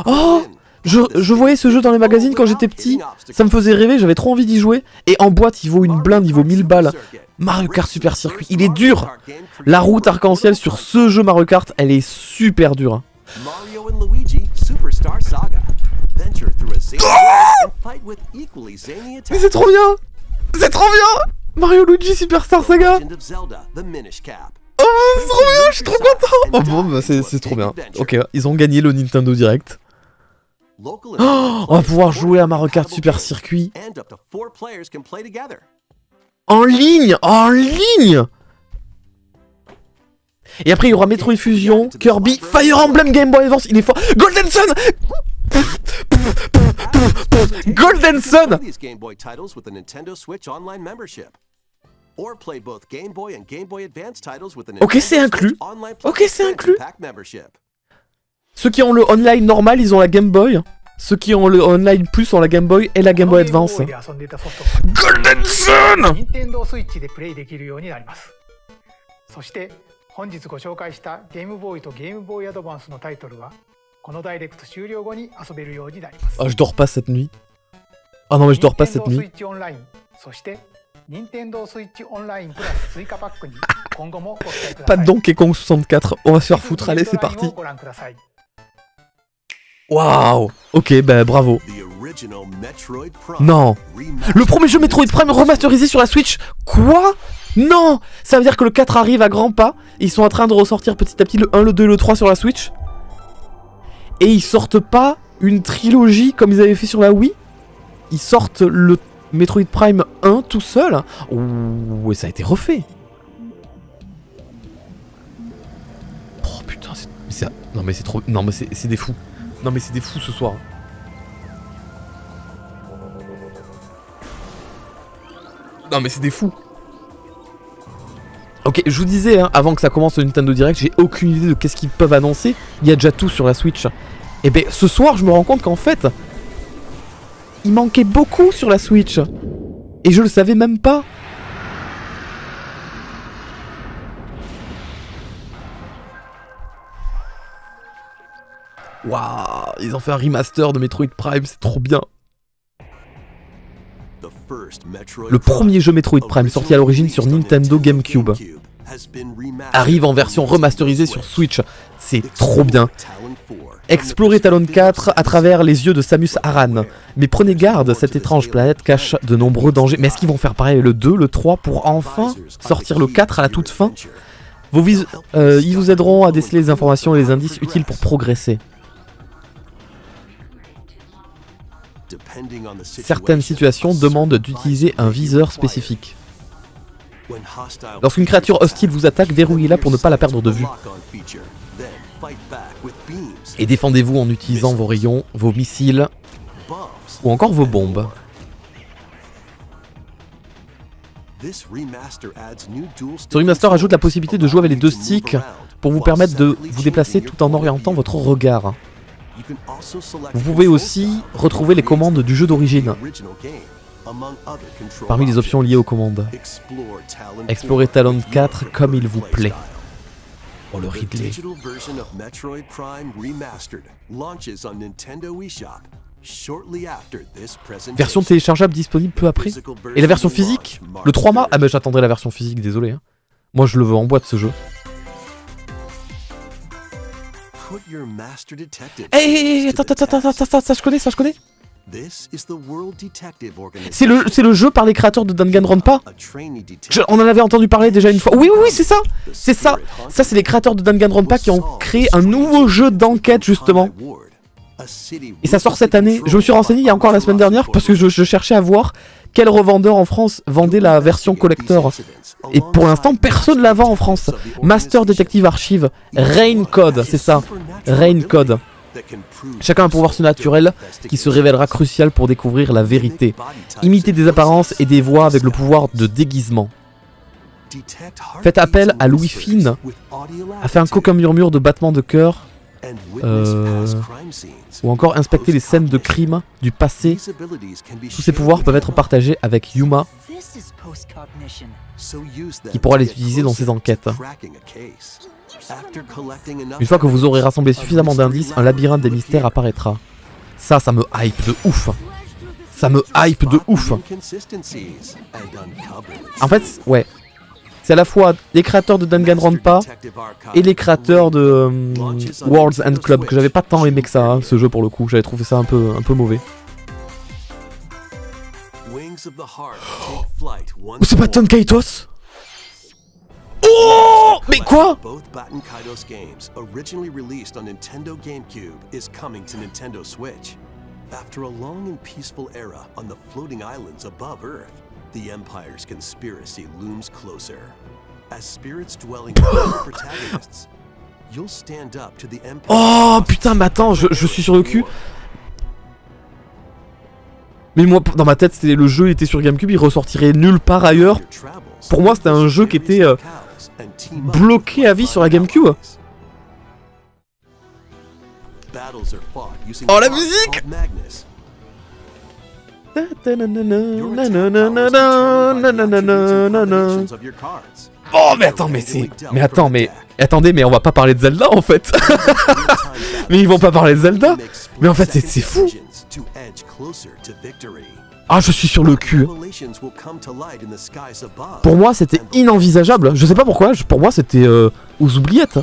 Oh, je voyais ce jeu dans les magazines quand j'étais petit. Ça me faisait rêver, j'avais trop envie d'y jouer. Et en boîte, il vaut une blinde, il vaut 1000 balles. Mario Kart Super Circuit, il est dur. La route arc-en-ciel sur ce jeu Mario Kart, elle est super dure. Hein. Mais c'est trop bien. C'est trop bien. Mario Luigi Superstar Saga. Oh, c'est trop bien, je suis trop content. Oh bon, bah c'est trop bien. Ok, ils ont gagné le Nintendo Direct. Oh, on va pouvoir jouer à Mario Kart Super Circuit. En ligne. Et après il y aura Metroid Fusion, Kirby, Fire Emblem Game Boy Advance, il est fort. Golden Sun. Golden Sun. Ok, c'est inclus. Ceux qui ont le online normal, ils ont la Game Boy. Ceux qui ont le online plus ont la Game Boy et la Game Boy Advance. Golden Sun. 本日ご紹介したゲームボーイとゲームボーイアドバンスのタイトルはこのダイレクト終了後に遊べるようになります。 Ah, je dors pas cette nuit. Ah non, mais je dors pas cette nuit. そして Nintendo Switch Online プラス追加パックに今後もご期待ください。 Pas de Donkey Kong 64. On va se faire foutre. Allez, c'est parti. Waouh. Ok, bah bravo. Non. Le premier jeu Metroid Prime remasterisé sur la Switch. Quoi? Non. Ça veut dire que le 4 arrive à grands pas. Ils sont en train de ressortir petit à petit le 1, le 2 et le 3 sur la Switch. Et ils sortent pas une trilogie comme ils avaient fait sur la Wii. Ils sortent le Metroid Prime 1 tout seul. Ouh, et ça a été refait. Oh putain, non mais c'est trop... Non mais c'est des fous. Non mais c'est des fous ce soir. Non mais c'est des fous. Ok, je vous disais, hein, avant que ça commence le Nintendo Direct, j'ai aucune idée de qu'est-ce qu'ils peuvent annoncer. Il y a déjà tout sur la Switch. Et ben ce soir, je me rends compte qu'en fait, il manquait beaucoup sur la Switch. Et je le savais même pas. Waouh, ils ont fait un remaster de Metroid Prime, c'est trop bien. Le premier jeu Metroid Prime, sorti à l'origine sur Nintendo GameCube, arrive en version remasterisée sur Switch. C'est trop bien. Explorez Talon 4 à travers les yeux de Samus Aran. Mais prenez garde, cette étrange planète cache de nombreux dangers. Mais est-ce qu'ils vont faire pareil le 2, le 3 pour enfin sortir le 4 à la toute fin? Ils vous aideront à déceler les informations et les indices utiles pour progresser. Certaines situations demandent d'utiliser un viseur spécifique. Lorsqu'une créature hostile vous attaque, verrouillez-la pour ne pas la perdre de vue. Et défendez-vous en utilisant vos rayons, vos missiles ou encore vos bombes. Ce remaster ajoute la possibilité de jouer avec les deux sticks pour vous permettre de vous déplacer tout en orientant votre regard. Vous pouvez aussi retrouver les commandes du jeu d'origine. Parmi les options liées aux commandes, explorez Talon 4 comme il vous plaît. Oh le Ridley. Version téléchargeable disponible peu après. Et la version physique, le 3 mars. Ah mais j'attendrai la version physique, désolé. Hein. Moi je le veux en boîte ce jeu. Hey, attends, ça je connais. C'est le jeu par les créateurs de Danganronpa. On en avait entendu parler déjà une fois. Oui, c'est ça. Ça c'est les créateurs de Danganronpa qui ont créé un nouveau jeu d'enquête justement. Et ça sort cette année. Je me suis renseigné il y a encore la semaine dernière parce que je cherchais à voir quel revendeur en France vendait la version collector. Et pour l'instant, personne la vend en France. Master Detective Archive, Rain Code, c'est ça. Rain Code. Chacun a un pouvoir surnaturel qui se révélera crucial pour découvrir la vérité. Imiter des apparences et des voix avec le pouvoir de déguisement. Faites appel à Louis Fine, afin qu'aucun murmure de battement de cœur ou encore inspecter les scènes de crime du passé. Tous ces pouvoirs peuvent être partagés avec Yuma, qui pourra les utiliser dans ses enquêtes. Une fois que vous aurez rassemblé suffisamment d'indices, un labyrinthe des mystères apparaîtra. Ça me hype de ouf. En fait, ouais. C'est à la fois les créateurs de Danganronpa et les créateurs de Worlds and Club, que j'avais pas tant aimé que ça, hein, ce jeu pour le coup. J'avais trouvé ça un peu mauvais. Oh, c'est pas Tonkaitos? Oh, mais quoi? Both Batten Kaitos games, originally released on Nintendo GameCube, is coming to Nintendo Switch. After a long and peaceful era on the floating islands above Earth, the Empire's conspiracy looms closer. As spirits dwelling among the protagonists, you'll stand up to the Empire. Oh putain, mais attends, je suis sur le cul. Mais moi, dans ma tête, le jeu était sur GameCube, il ressortirait nulle part ailleurs. Pour moi, c'était un jeu qui était bloqué à vie sur la GameCube. Oh la musique! Oh mais attends, attendez, mais on va pas parler de Zelda en fait. Mais ils vont pas parler de Zelda. Mais en fait c'est fou. Ah, je suis sur le cul. Pour moi, c'était inenvisageable. Je sais pas pourquoi, pour moi, c'était aux oubliettes.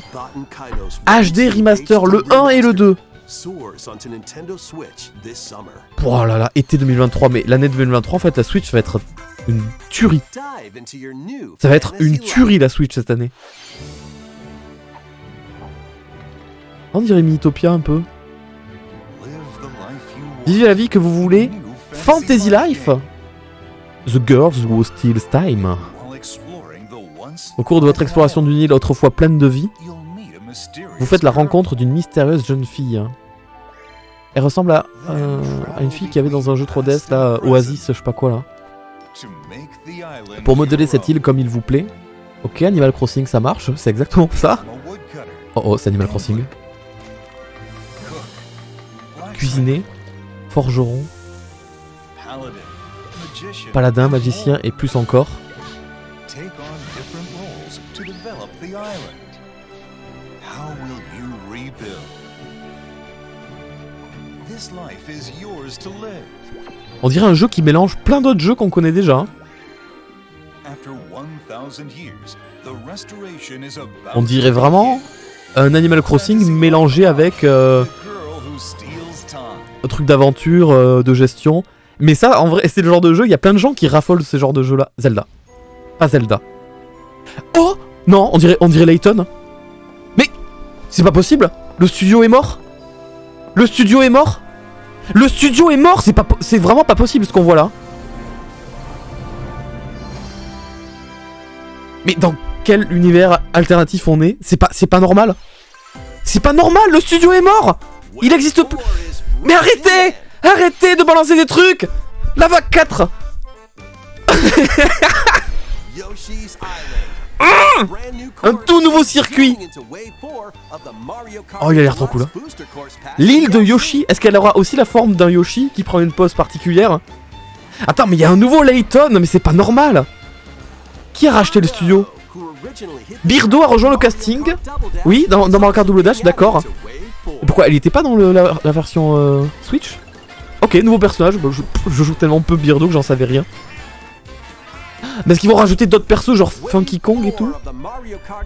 HD Remaster, le 1 et le 2. Oh là là, été 2023. Mais l'année 2023, en fait, la Switch va être une tuerie. Ça va être une tuerie, la Switch, cette année. On dirait Minitopia, un peu. Vivez la vie que vous voulez. Fantasy Life, The Girls Who Steal Time. Au cours de votre exploration d'une île autrefois pleine de vie, vous faites la rencontre d'une mystérieuse jeune fille. Elle ressemble à une fille qu'il y avait dans un jeu 3DS, là, Oasis, je sais pas quoi là. Pour modeler cette île comme il vous plaît. Ok, Animal Crossing, ça marche, c'est exactement ça. Oh, c'est Animal Crossing. Cuisiner, forgeron, paladin, magicien et plus encore. This life is yours to live. On dirait un jeu qui mélange plein d'autres jeux qu'on connaît déjà. Hein. After 1000 years, the restoration is about On dirait vraiment un Animal Crossing mélangé avec the girl who steals time. un truc d'aventure, de gestion. Mais ça, en vrai, c'est le genre de jeu, il y a plein de gens qui raffolent de ce genre de jeu-là. Zelda. Pas Zelda. Oh non, on dirait Layton. Mais c'est pas possible. Le studio est mort. Le studio est mort. Le studio est mort. C'est vraiment pas possible ce qu'on voit là. Mais dans quel univers alternatif on est? C'est pas normal. C'est pas normal. Le studio est mort. Il existe plus. Mais arrêtez! Arrêtez de balancer des trucs! La vague 4! Un tout nouveau circuit! Oh, il a l'air trop cool. L'île de Yoshi, est-ce qu'elle aura aussi la forme d'un Yoshi qui prend une pose particulière? Attends, mais il y a un nouveau Layton, mais c'est pas normal! Qui a racheté le studio? Birdo a rejoint le casting. Oui, dans Mario Kart Double Dash, d'accord. Pourquoi? Elle était pas dans la version Switch? Ok, nouveau personnage, bah, je joue tellement peu Birdo que j'en savais rien. Mais est-ce qu'ils vont rajouter d'autres persos genre Funky Kong et tout?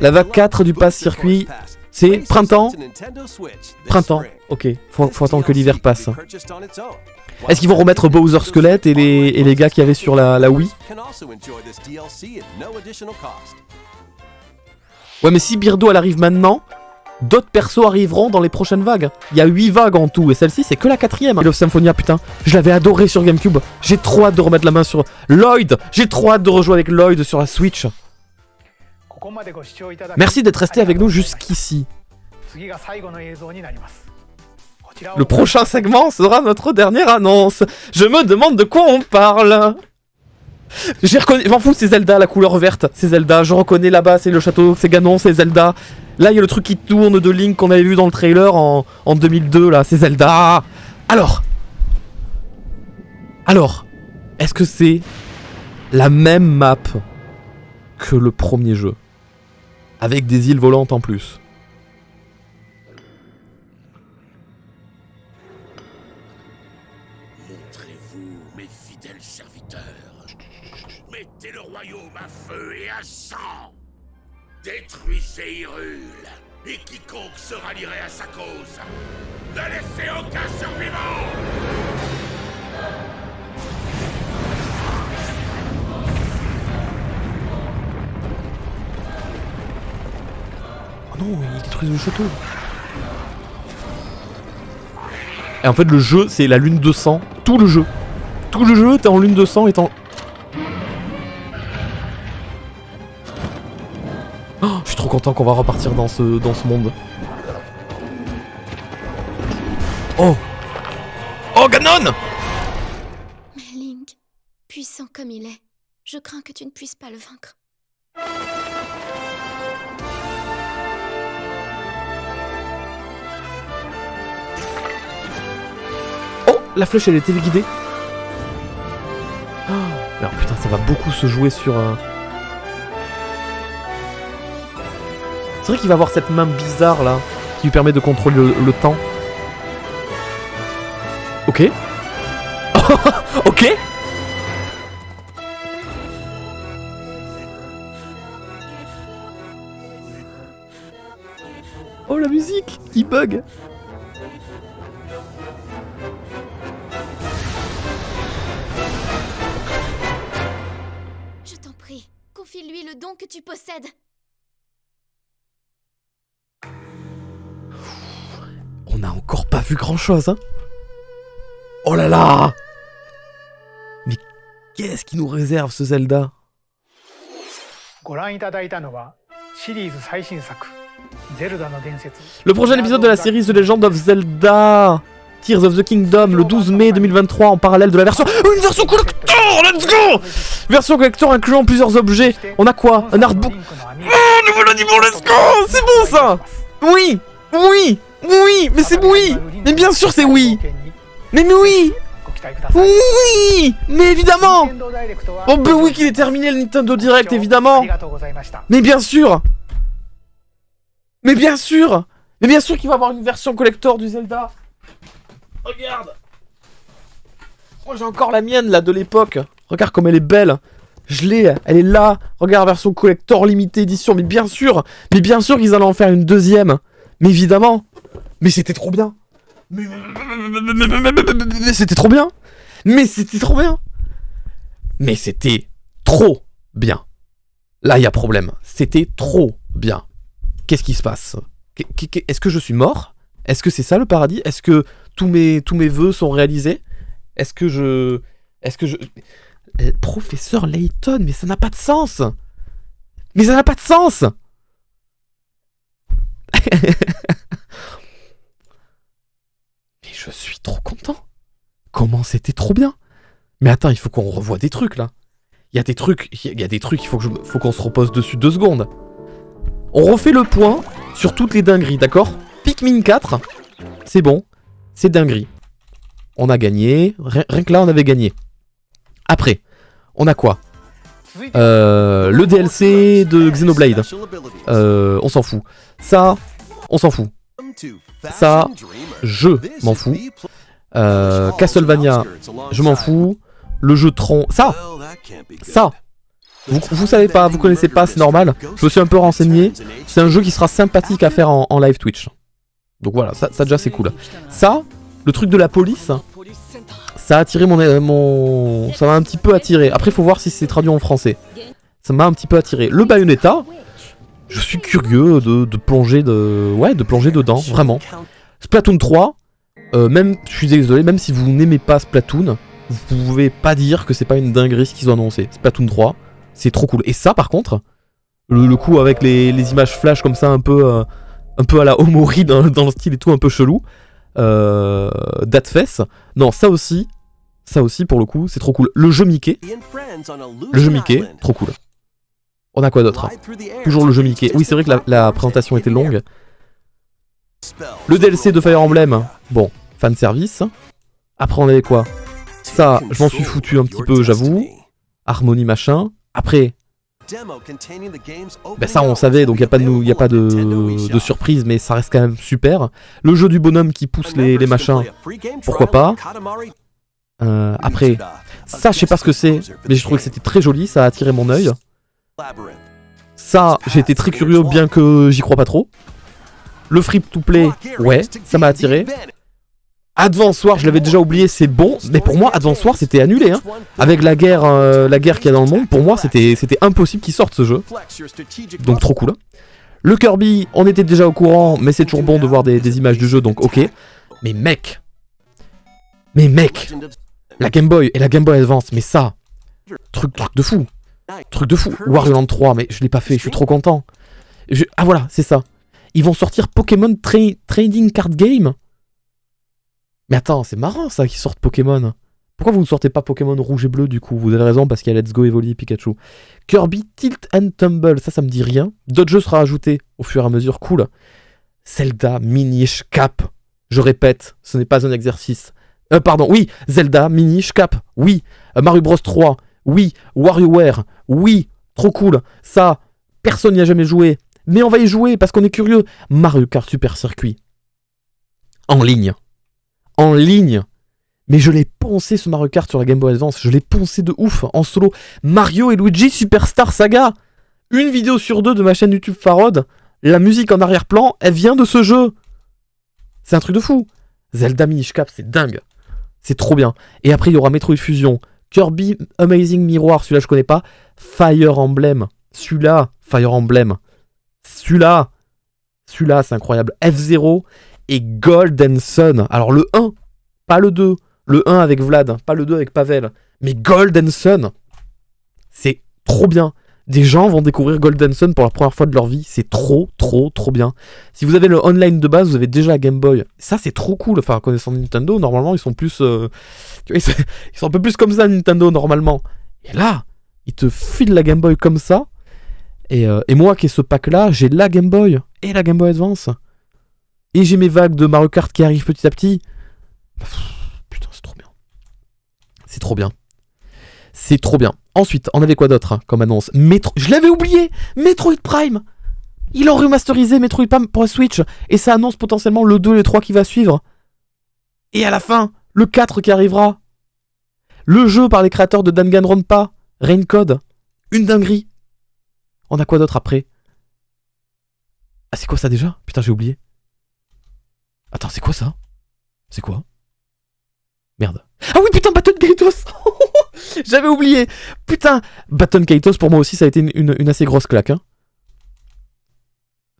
La vague 4 du pass circuit, c'est printemps. Printemps, ok, faut attendre que l'hiver passe. Est-ce qu'ils vont remettre Bowser Squelette et les gars qu'il y avait sur la Wii? Ouais, mais si Birdo elle arrive maintenant, d'autres persos arriveront dans les prochaines vagues. Il y a 8 vagues en tout, et celle-ci c'est que la 4ème. Et Love Symphonia, putain, je l'avais adoré sur GameCube. J'ai trop hâte de remettre la main sur Lloyd. J'ai trop hâte de rejouer avec Lloyd sur la Switch. Merci d'être resté avec nous jusqu'ici. Le prochain segment sera notre dernière annonce. Je me demande de quoi on parle. J'ai reconnu, je m'en fous, c'est Zelda, la couleur verte, c'est Zelda. Je reconnais là-bas, c'est le château, c'est Ganon, c'est Zelda. Là, il y a le truc qui tourne de Link qu'on avait vu dans le trailer en 2002, là, c'est Zelda. Alors, est-ce que c'est la même map que le premier jeu, avec des îles volantes en plus? Montrez-vous, mes fidèles serviteurs. Mettez le royaume à feu et à sang. Détruisez Hyrule, et quiconque se rallierait à sa cause. Ne laissez aucun survivant. Oh non, il détruit le château. Et en fait, le jeu, c'est la lune de sang. Tout le jeu, t'es en lune de sang et t'en... Oh, je suis trop content qu'on va repartir dans ce monde. Oh! Oh, Ganon! Mais Link, puissant comme il est, je crains que tu ne puisses pas le vaincre. Oh! La flèche, elle est téléguidée. Oh, alors putain, ça va beaucoup se jouer sur... C'est vrai qu'il va avoir cette main bizarre là, qui lui permet de contrôler le temps. Ok. Ok. Oh la musique qui bug. Je t'en prie, confie-lui le don que tu possèdes. On n'a encore pas vu grand chose, hein. Oh là là. Mais qu'est-ce qui nous réserve ce Zelda? Le prochain épisode de la série The Legend of Zelda Tears of the Kingdom, le 12 mai 2023, en parallèle de la version... Une version collector. Let's go. Version collector incluant plusieurs objets. On a quoi? Un artbook. Oh, nouveau animal, let's go. C'est bon ça. Oui. Oui. Oui, mais c'est oui. Mais bien sûr c'est oui. Mais oui. Oui. Mais évidemment. Oh bah oui qu'il est terminé le Nintendo Direct, évidemment. Mais bien sûr. Mais bien sûr. Mais bien sûr qu'il va avoir une version collector du Zelda. Regarde. Oh, j'ai encore la mienne là de l'époque. Regarde comme elle est belle. Je l'ai, elle est là. Regarde, version collector limitée édition. Mais bien sûr qu'ils allaient en faire une deuxième. Mais évidemment. Mais c'était trop bien. Mais c'était trop bien. Mais c'était trop bien. Mais c'était trop bien. Là, il y a problème. C'était trop bien. Qu'est-ce qui se passe? Est-ce que je suis mort? Est-ce que c'est ça le paradis? Est-ce que tous mes vœux sont réalisés? Est-ce que je... Professeur Layton, mais ça n'a pas de sens. Mais ça n'a pas de sens. Mais je suis trop content. Comment c'était trop bien. Mais attends, il faut qu'on revoie des trucs là. Il y a des trucs, il faut qu'on se repose dessus 2 secondes. On refait le point sur toutes les dingueries, d'accord? Pikmin 4, c'est bon, c'est dinguerie. On a gagné, rien que là on avait gagné. Après, on a quoi? Le DLC de Xenoblade. On s'en fout. Ça, on s'en fout. Ça, je m'en fous. Castlevania, je m'en fous. Le jeu Tron, ça, vous savez pas, vous connaissez pas, c'est normal. Je me suis un peu renseigné. C'est un jeu qui sera sympathique à faire en live Twitch. Donc voilà, ça déjà c'est cool. Ça, le truc de la police, ça a attiré ça m'a un petit peu attiré. Après, faut voir si c'est traduit en français. Ça m'a un petit peu attiré. Le Bayonetta, je suis curieux de plonger dedans, vraiment. Splatoon 3, même, je suis désolé, même si vous n'aimez pas Splatoon, vous pouvez pas dire que c'est pas une dinguerie ce qu'ils ont annoncé. Splatoon 3, c'est trop cool. Et ça, par contre, le coup avec les images flash comme ça, un peu à la Omori dans le style et tout, un peu chelou. Datfest, non, ça aussi, pour le coup, c'est trop cool. Le jeu Mickey, trop cool. On a quoi d'autre? Toujours le jeu Mickey. Oui, c'est vrai que la présentation était longue. Le DLC de Fire Emblem, bon, fanservice. Après, on avait quoi? Ça, je m'en suis foutu un petit peu, j'avoue. Harmonie machin. Après, ben ça on savait, donc il n'y a pas de surprise, mais ça reste quand même super. Le jeu du bonhomme qui pousse les machins, pourquoi pas. Après, ça je sais pas ce que c'est, mais j'ai trouvé que c'était très joli, ça a attiré mon œil. Ça, j'ai été très curieux, bien que j'y crois pas trop. Le free-to-play, ouais, ça m'a attiré. Advance Wars, je l'avais déjà oublié, c'est bon, mais pour moi Advance Wars c'était annulé, hein. Avec la guerre qu'il y a dans le monde, pour moi c'était impossible qu'il sorte ce jeu. Donc trop cool. Le Kirby, on était déjà au courant, mais c'est toujours bon de voir des images du jeu, donc ok. Mais mec, la Game Boy et la Game Boy Advance, mais ça, truc de fou. Wario Land 3, mais je l'ai pas fait, je suis trop content. Ah voilà, c'est ça. Ils vont sortir Pokémon Trading Card Game. Mais attends, c'est marrant ça qu'ils sortent Pokémon. Pourquoi vous ne sortez pas Pokémon rouge et bleu du coup? Vous avez raison, parce qu'il y a Let's Go Evoli Pikachu. Kirby Tilt and Tumble, ça me dit rien. D'autres jeux sera ajouté au fur et à mesure, cool. Zelda Minish Cap, je répète, ce n'est pas un exercice. Oui, Zelda Minish Cap, oui. Mario Bros 3, oui. WarioWare, oui. Trop cool. Ça, personne n'y a jamais joué. Mais on va y jouer parce qu'on est curieux. Mario Kart Super Circuit. En ligne. Mais je l'ai poncé ce Mario Kart sur la Game Boy Advance, je l'ai poncé de ouf en solo. Mario et Luigi Superstar Saga. Une vidéo sur 2 de ma chaîne YouTube Farod, la musique en arrière-plan, elle vient de ce jeu. C'est un truc de fou. Zelda Minish Cap, c'est dingue. C'est trop bien. Et après il y aura Metroid Fusion, Kirby Amazing Miroir, celui-là je connais pas. Fire Emblem, celui-là c'est incroyable. F0 et Golden Sun. Alors le 1, pas le 2. Le 1 avec Vlad, pas le 2 avec Pavel. Mais Golden Sun, c'est trop bien. Des gens vont découvrir Golden Sun pour la première fois de leur vie. C'est trop bien. Si vous avez le online de base, vous avez déjà la Game Boy. Ça, c'est trop cool. Enfin, connaissant Nintendo, normalement, ils sont plus... ils sont un peu plus comme ça, Nintendo, normalement. Et là, ils te filent la Game Boy comme ça. Et moi, qui ai ce pack-là, j'ai la Game Boy et la Game Boy Advance. Et j'ai mes vagues de Mario Kart qui arrivent petit à petit. Putain, c'est trop bien. C'est trop bien. Ensuite, on avait quoi d'autre comme annonce? Je l'avais oublié, Metroid Prime. Ils ont remasterisé Metroid Prime pour la Switch. Et ça annonce potentiellement le 2 et le 3 qui va suivre. Et à la fin, le 4 qui arrivera. Le jeu par les créateurs de Danganronpa, Rain Code. Une dinguerie. On a quoi d'autre après? Ah, c'est quoi ça déjà? Putain, j'ai oublié. Attends, c'est quoi ça? C'est quoi? Merde. Ah oui, putain, Baton Kaitos. J'avais oublié. Putain, Baton Kaitos, pour moi aussi, ça a été une assez grosse claque. Hein.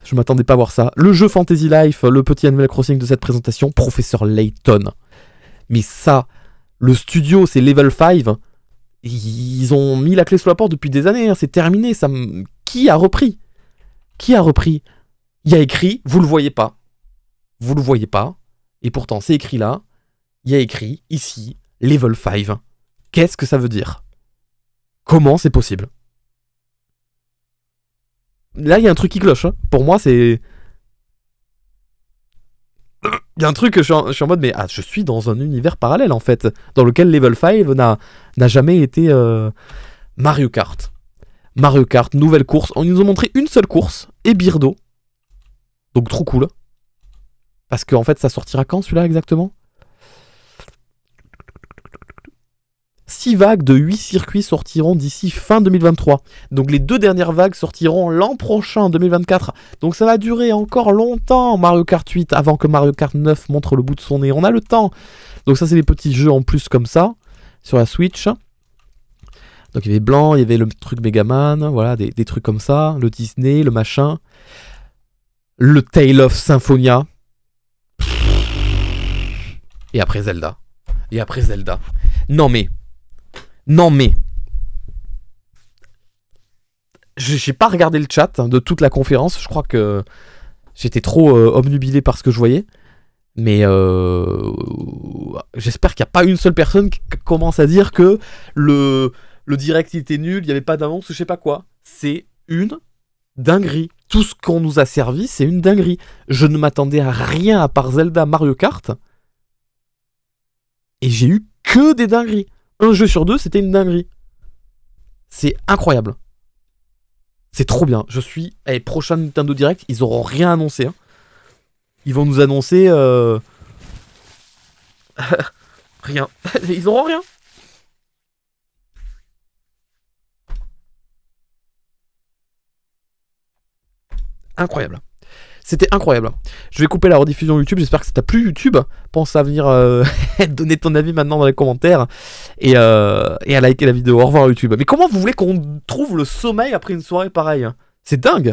Je m'attendais pas à voir ça. Le jeu Fantasy Life, le petit Animal Crossing de cette présentation, Professeur Layton. Mais ça, le studio, c'est Level 5. Ils ont mis la clé sous la porte depuis des années. Hein. C'est terminé. Qui a repris? Qui a repris? Il y a écrit, vous le voyez pas. Vous le voyez pas. Et pourtant, c'est écrit là. Il y a écrit, ici, Level 5. Qu'est-ce que ça veut dire? Comment c'est possible? Là, il y a un truc qui cloche. Hein. Pour moi, c'est... Il y a un truc que je suis en mode, mais je suis dans un univers parallèle, en fait, dans lequel Level 5 n'a jamais été Mario Kart. Mario Kart, nouvelle course. On nous a montré une seule course, et Birdo. Donc, trop cool. Parce qu'en fait, ça sortira quand, celui-là, exactement? 6 vagues de 8 circuits sortiront d'ici fin 2023. Donc les 2 dernières vagues sortiront l'an prochain, 2024. Donc ça va durer encore longtemps, Mario Kart 8, avant que Mario Kart 9 montre le bout de son nez. On a le temps. Donc ça, c'est des petits jeux en plus comme ça, sur la Switch. Donc il y avait Blanc, il y avait le truc Megaman, voilà, des trucs comme ça. Le Disney, le machin. Le Tale of Symphonia. Et après Zelda. Non mais... J'ai pas regardé le chat de toute la conférence. Je crois que j'étais trop obnubilé par ce que je voyais. Mais j'espère qu'il n'y a pas une seule personne qui commence à dire que le direct il était nul, il n'y avait pas d'annonce, je sais pas quoi. C'est une dinguerie. Tout ce qu'on nous a servi, c'est une dinguerie. Je ne m'attendais à rien à part Zelda, Mario Kart. Et j'ai eu que des dingueries. Un jeu sur 2, c'était une dinguerie. C'est incroyable. C'est trop bien. Je suis... prochain Nintendo Direct, ils auront rien annoncé. Hein. Ils vont nous annoncer... rien. Ils auront rien. Incroyable. C'était incroyable. Je vais couper la rediffusion YouTube. J'espère que ça t'a plu, YouTube. Pense à venir donner ton avis maintenant dans les commentaires et à liker la vidéo. Au revoir, YouTube. Mais comment vous voulez qu'on trouve le sommeil après une soirée pareille? C'est dingue.